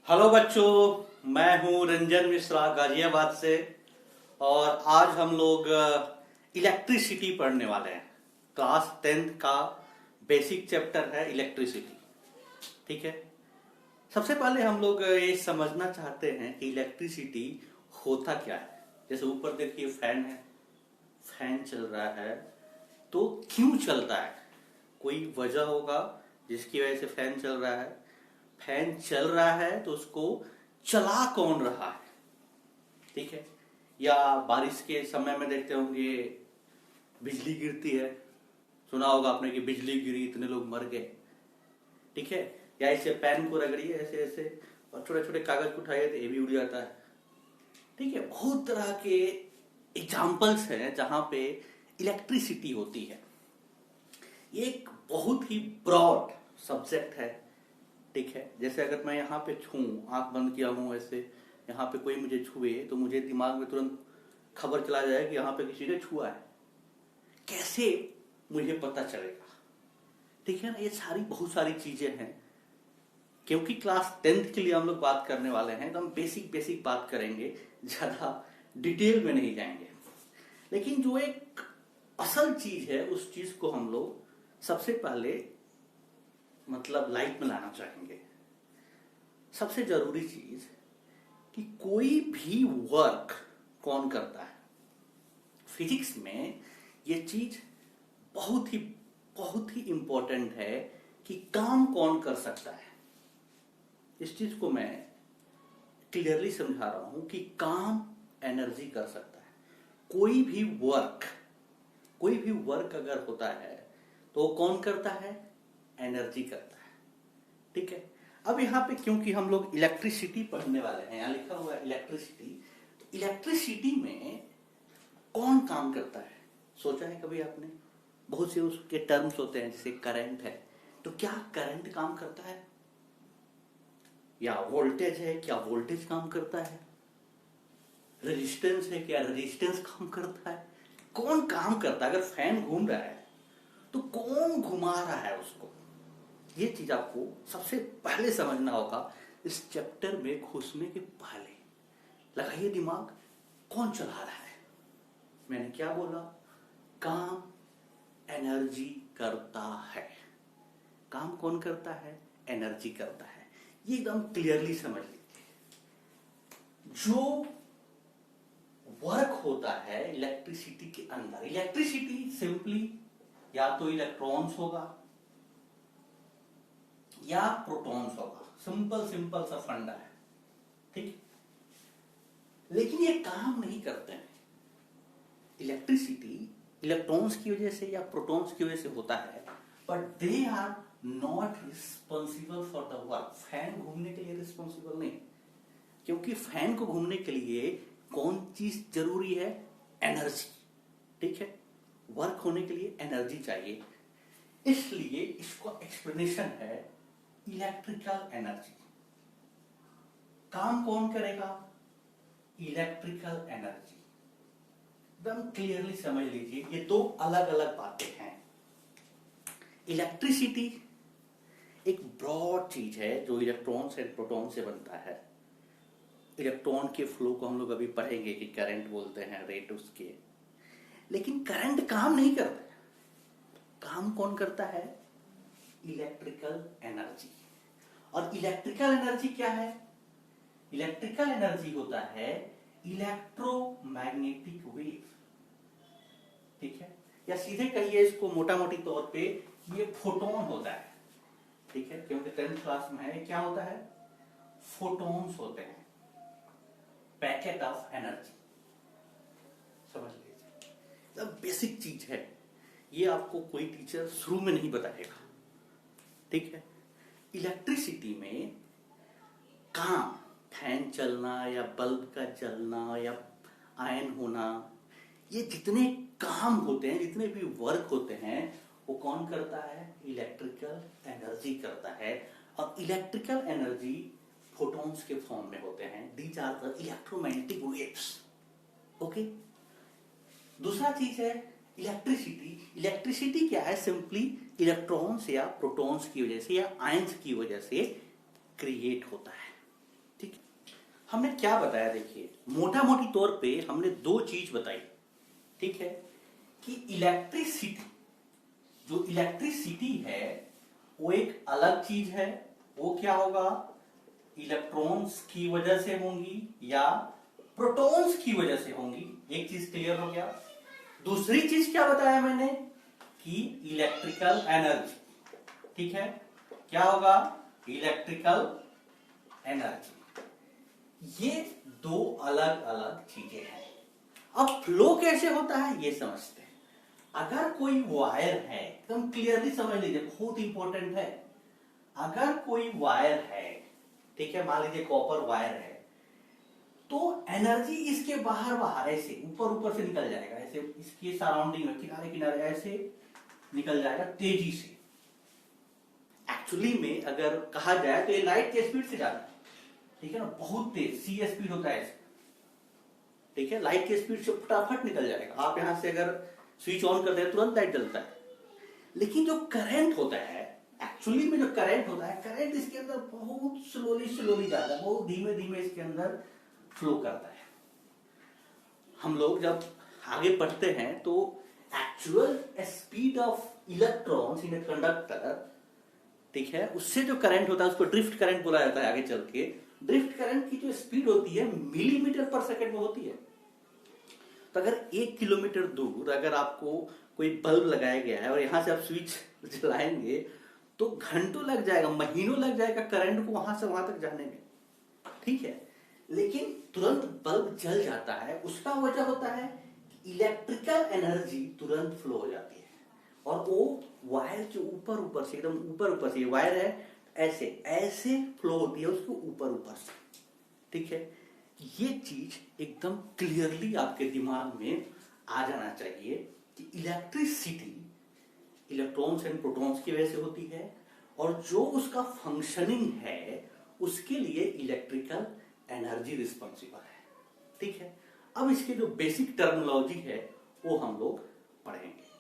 Hello बच्चों, मैं हूं रंजन मिश्रा गाजियाबाद से। और आज हम लोग इलेक्ट्रिसिटी पढ़ने वाले हैं। क्लास 10th का बेसिक चैप्टर है इलेक्ट्रिसिटी। ठीक है। सबसे पहले हम लोग ये समझना चाहते हैं कि इलेक्ट्रिसिटी होता क्या है। जैसे ऊपर देखिए फैन है, फैन चल रहा है तो क्यों चलता है? कोई वजह होगा जिसकी वजह से फैन चल रहा है। फैन चल रहा है तो उसको चला कौन रहा है? ठीक है। या बारिश के समय में देखते होंगे बिजली गिरती है, सुना होगा आपने कि बिजली गिरी इतने लोग मर गए। ठीक है। या इसे पेन को रगड़िए ऐसे ऐसे और छोटे छोटे कागज को उठाइए तो ये भी उड़ जाता है। ठीक है। बहुत तरह के एग्जाम्पल्स हैं जहां पे इलेक्ट्रिसिटी होती है। ये एक बहुत ही ब्रॉड सब्जेक्ट है। ठीक है। जैसे अगर मैं यहाँ पे छूं, आंख बंद किया हूं ऐसे, यहाँ पे कोई मुझे छुए तो मुझे दिमाग में तुरंत खबर चला जाए कि यहाँ पे किसी ने छुआ है। कैसे मुझे पता चलेगा? ठीक है ना। ये सारी बहुत सारी चीजें हैं। क्योंकि क्लास 10th के लिए हम लोग बात करने वाले हैं तो हम बेसिक बेसिक बात करेंगे, ज्यादा डिटेल में नहीं जाएंगे। लेकिन जो एक असल चीज है उस चीज को हम लोग सबसे पहले लाइट में लाना चाहेंगे। सबसे जरूरी चीज कि कोई भी वर्क कौन करता है। फिजिक्स में ये चीज बहुत ही इंपॉर्टेंट है कि काम कौन कर सकता है। इस चीज को मैं क्लियरली समझा रहा हूं कि काम एनर्जी कर सकता है। कोई भी वर्क अगर होता है तो वो कौन करता है? एनर्जी करता है। ठीक है। अब यहाँ पे क्योंकि हम लोग इलेक्ट्रिसिटी पढ़ने वाले हैं, यहाँ लिखा हुआ है इलेक्ट्रिसिटी, तो इलेक्ट्रिसिटी में कौन काम करता है? सोचा है कभी आपने? बहुत से उसके टर्म्स होते हैं, जैसे करंट है तो क्या करंट काम करता है? या वोल्टेज है, क्या वोल्टेज काम करता है? रेजिस्टेंस है, क्या रेजिस्टेंस काम करता है? कौन काम करता है? अगर फैन घूम रहा है तो कौन घुमा रहा है उसको? ये चीज आपको सबसे पहले समझना होगा इस चैप्टर में घुसने के पहले। लगाइए दिमाग, कौन चला रहा है? मैंने क्या बोला? काम एनर्जी करता है। काम कौन करता है? एनर्जी करता है। ये एकदम क्लियरली समझ लीजिए। जो वर्क होता है इलेक्ट्रिसिटी के अंदर, इलेक्ट्रिसिटी सिंपली या तो इलेक्ट्रॉन्स होगा या प्रोटॉन्स होगा। सिंपल सा फंडा है। ठीक। लेकिन ये काम नहीं करते हैं। इलेक्ट्रिसिटी इलेक्ट्रॉन्स की वजह से या प्रोटॉन्स की वजह से होता है, but they are not responsible for the work. Fan घूमने के लिए रिस्पॉन्सिबल नहीं, क्योंकि फैन को घूमने के लिए कौन चीज जरूरी है? एनर्जी। ठीक है। वर्क होने के लिए एनर्जी चाहिए, इसलिए इसको एक्सप्लेनेशन है इलेक्ट्रिकल एनर्जी। काम कौन करेगा? Electrical energy. एकदम क्लियरली समझ लीजिए, ये दो अलग अलग बातें हैं। इलेक्ट्रिसिटी एक ब्रॉड चीज है जो इलेक्ट्रॉन से प्रोटॉन से बनता है। इलेक्ट्रॉन के फ्लो को हम लोग अभी पढ़ेंगे कि करंट बोलते हैं, रेट उसके। लेकिन करंट काम नहीं करता। काम कौन करता है? Electrical energy. और इलेक्ट्रिकल एनर्जी क्या है? इलेक्ट्रिकल एनर्जी होता है इलेक्ट्रोमैग्नेटिक वेव। ठीक है। या सीधे कहिए इसको मोटा मोटी तौर पे, ये फोटोन होता है। ठीक है। क्योंकि 10th क्लास में है, क्या होता है? फोटॉन्स होते हैं, पैकेट ऑफ एनर्जी। समझ लीजिए, बेसिक चीज है। ये आपको कोई टीचर शुरू में नहीं बताएगा। ठीक है। इलेक्ट्रिसिटी में काम, फैन चलना या बल्ब का जलना या आयन होना, ये जितने काम होते हैं, जितने भी वर्क होते हैं, वो कौन करता है? इलेक्ट्रिकल एनर्जी करता है। और इलेक्ट्रिकल एनर्जी फोटॉन्स के फॉर्म में होते हैं। These are the electromagnetic waves. Okay. दूसरा चीज है इलेक्ट्रिसिटी। इलेक्ट्रिसिटी क्या है? सिंपली इलेक्ट्रॉन्स या प्रोटॉन्स की वजह से या आयंस की वजह से क्रिएट होता है। हमने क्या बताया, देखिए मोटा मोटी तौर पे हमने दो चीज बताई, ठीक है, कि इलेक्ट्रिसिटी, जो इलेक्ट्रिसिटी है वो एक अलग चीज है, वो क्या होगा, इलेक्ट्रॉन्स की वजह से होंगी या प्रोटॉन्स की वजह से होंगी। एक चीज क्लियर हो गया। दूसरी चीज क्या बताया मैंने, कि इलेक्ट्रिकल एनर्जी, ठीक है, क्या होगा, इलेक्ट्रिकल एनर्जी। ये दो अलग अलग चीजें हैं। अब फ्लो कैसे होता है ये समझते हैं। अगर कोई वायर है, एकदम क्लियरली समझ लीजिए, बहुत इंपॉर्टेंट है। अगर कोई वायर है, ठीक है, मान लीजिए कॉपर वायर है, तो एनर्जी इसके बाहर बाहर ऐसे ऊपर ऊपर से निकल जाएगा, ऐसे इसके सराउंडिंग में किनारे किनारे ऐसे निकल जाएगा तेजी से। एक्चुअली में अगर कहा जाए तो ये लाइट के स्पीड से जाता है, ठीक है ना, बहुत तेज सी स्पीड होता है ऐसे, ठीक है, लाइट की स्पीड से फटाफट निकल जाएगा। आप यहां से अगर स्विच ऑन कर दें तुरंत लाइट जलता है। लेकिन जो करंट होता है, एक्चुअली में जो करंट होता है, करंट इसके अंदर बहुत स्लोली स्लोली जाता है, बहुत धीमे धीमे इसके अंदर फ्लो करता है। हम लोग जब आगे पढ़ते हैं तो actual speed of electrons in a conductor, ठीक है, उससे जो करंट होता है उसको ड्रिफ्ट करंट बोला जाता है आगे चल के। ड्रिफ्ट करंट की जो स्पीड होती है मिलीमीटर पर सेकंड में होती है। तो अगर 1 किलोमीटर दूर अगर आपको कोई बल्ब लगाया गया है और यहां से आप स्विच जलाएंगे तो घंटों लग जाएगा, महीनों लग जाएगा करंट को वहां से वहां तक जाने में, ठीक है। लेकिन तुरंत बल्ब जल जाता है, उसका वजह होता है इलेक्ट्रिकल एनर्जी तुरंत फ्लो हो जाती है और वो वायर जो ऊपर ऊपर से, एकदम ऊपर ऊपर से, वायर है ऐसे ऐसे फ्लो होती है उसको ऊपर ऊपर से, ठीक है। ये चीज एकदम क्लियरली आपके दिमाग में आ जाना चाहिए कि इलेक्ट्रिसिटी इलेक्ट्रॉन्स एंड प्रोटॉन्स की वजह से होती है और जो उसका फंक्शनिंग है उसके लिए इलेक्ट्रिकल एनर्जी रिस्पॉन्सिबल है, ठीक है। अब इसके जो बेसिक टर्मिनोलॉजी है वो हम लोग पढ़ेंगे।